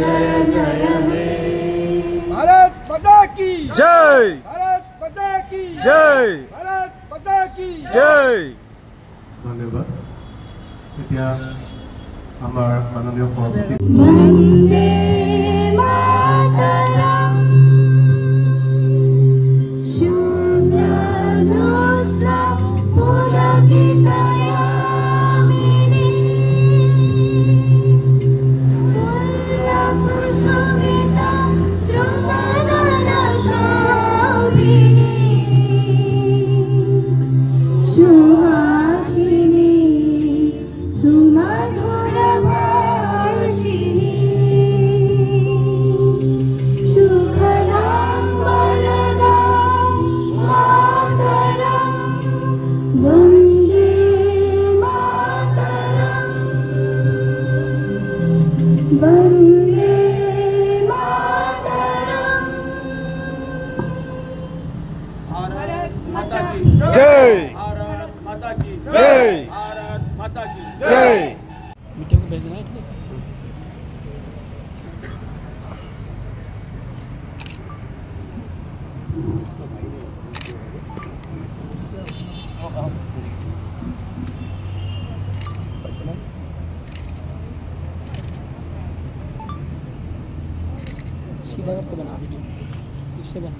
जय जय हे भारत माता की जय भारत माता की जय भारत माता की जय ধন্যবাদ এতিয়া আমাৰ মাননীয় সভাপতি वंदे मातरम शूद्रजोत्स्ना पुलकितयामिनी तुल्यकुसुमिता स्रुतगणशोभिनी सुहासिनी सुमधुरभाषिणी सुखदां वरदां मातरं वन्दे मातरं वन्दे मातरम् भारत माता की जय भारत माता की जय भारत माता की जय सीधा करके बना वीडियो इससे बना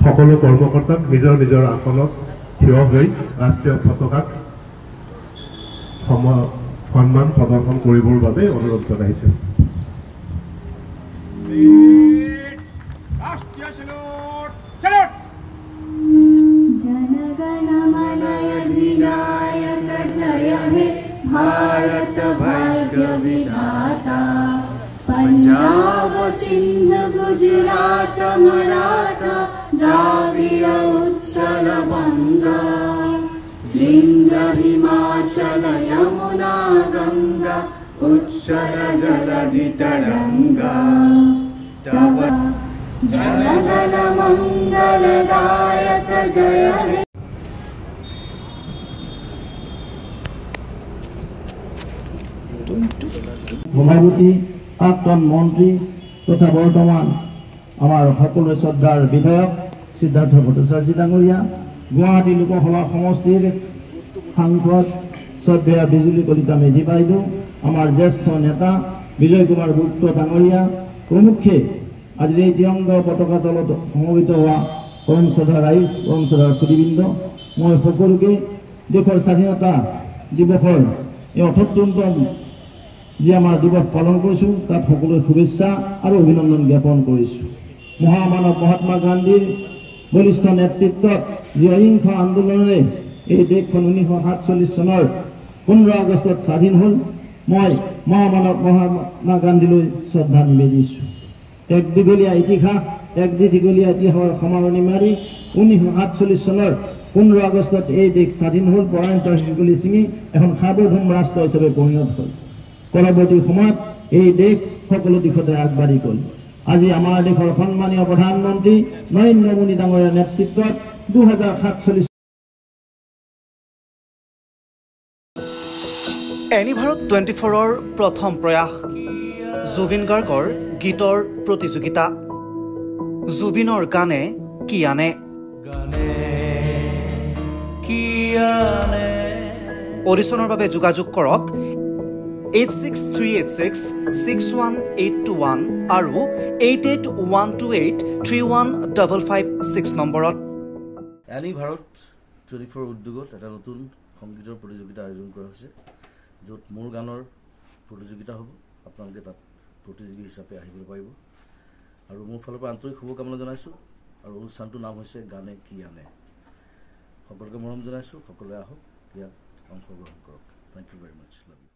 সকলো কৰ্মকৰ্তাক নিজৰ নিজৰ আসনত থিয় হৈ ৰাষ্ট্ৰীয় পতাকাক সন্মান প্ৰদৰ্শন কৰিবৰ বাবে অনুৰোধ জনাইছোঁ राष्ट्रीय सैल्यूट सैल्यूट जनगण मन अधिनायक जय हे भारत भाग्य विधाता पंजाब सिंध गुजरात मराठा द्राविड़ उत्कल बंगा विंध्य हिमाचल यमुना गंगा उच्चल जलधि तरंगा तव जनगण मंगलदायक जय हे সভাপতি প্ৰাক্তন মন্ত্ৰী তথা বৰ্তমান আমাৰ সকলো শ্ৰদ্ধাৰ বিধায়ক সিদ্ধাৰ্থ ভট্টাচাৰ্য ডাঙৰীয়া গুৱাহাটী লোকসভা সমষ্টিৰ সাংসদ শ্ৰদ্ধেয় বিজুলী কলিতা মেধি বাইদেউ আমাৰ জ্যেষ্ঠ নেতা বিজয় কুমাৰ গুপ্ত ডাঙৰীয়া প্ৰমুখ্যে আজিৰ এই তিৰংগ পতাকা তলত সমবেত হোৱা পৰম শ্ৰদ্ধা ৰাইজ পৰম শ্ৰদ্ধাৰ সুধীবৃন্দ মই সকলোকে দেশৰ স্বাধীনতা দিৱসৰ এই ৭৮তম যে আমাৰ দিৱস পালন কৰিছোঁ তাত সকলোৰে শুভেচ্ছা আৰু অভিনন্দন জ্ঞাপন কৰিছোঁ মহামানৱ মহাত্মা গান্ধীৰ বলিষ্ঠ নেতৃত্বত যি অহিংস আন্দোলনেৰে এই দেশখন 1947 চনৰ 15 আগষ্টত স্বাধীন হ'ল মই মহামানৱ মহাত্মা গান্ধীলৈ শ্ৰদ্ধা নিবেদিছোঁ এক দীঘলীয়া ইতিহাস এক দীঘলীয়া ইতিহাসৰ সামৰণি মাৰি 1947 চনৰ 15 আগষ্টত এই দেশ স্বাধীন হ'ল পৰায়ন্তৰ শিকলি ছিঙি এখন সাৰ্বভৌম ৰাষ্ট্ৰ হিচাপে পৰিণত হ'ল পৰৱৰ্তী সময়ত এই দেশ সকলো দিশতে আগবাঢ়ি গ'ল আজি আমাৰ দেশৰ সন্মানীয় প্ৰধানমন্ত্ৰী নৰেন্দ্ৰ মোদী ডাঙৰীয়াৰ নেতৃত্বত 2047 এনিভাৰত 24ৰ প্ৰথম প্ৰয়াস জুবিন গাৰ্গৰ গীতৰ প্ৰতিযোগিতা জুবিনৰ গানে কি আনে অডিশ্যনৰ বাবে যোগাযোগ কৰক 8638661821 আৰু 8812831556 নম্বৰত এনিভাৰত 24 উদ্যোগত এটা নতুন সংগীতৰ প্ৰতিযোগিতা আয়োজন কৰা হৈছে য'ত মোৰ গানৰ প্ৰতিযোগিতা হ'ব আপোনালোকে তাত প্ৰতিযোগী হিচাপে আহিবলৈ পাৰিব আৰু মোৰ ফালৰ পৰা আন্তৰিক শুভকামনা জনাইছোঁ আৰু অনুষ্ঠানটোৰ নাম হৈছে গানে কি আনে সকলোকে মৰম জনাইছোঁ সকলোৱে আহক ইয়াত অংশগ্ৰহণ কৰক thank you very much love you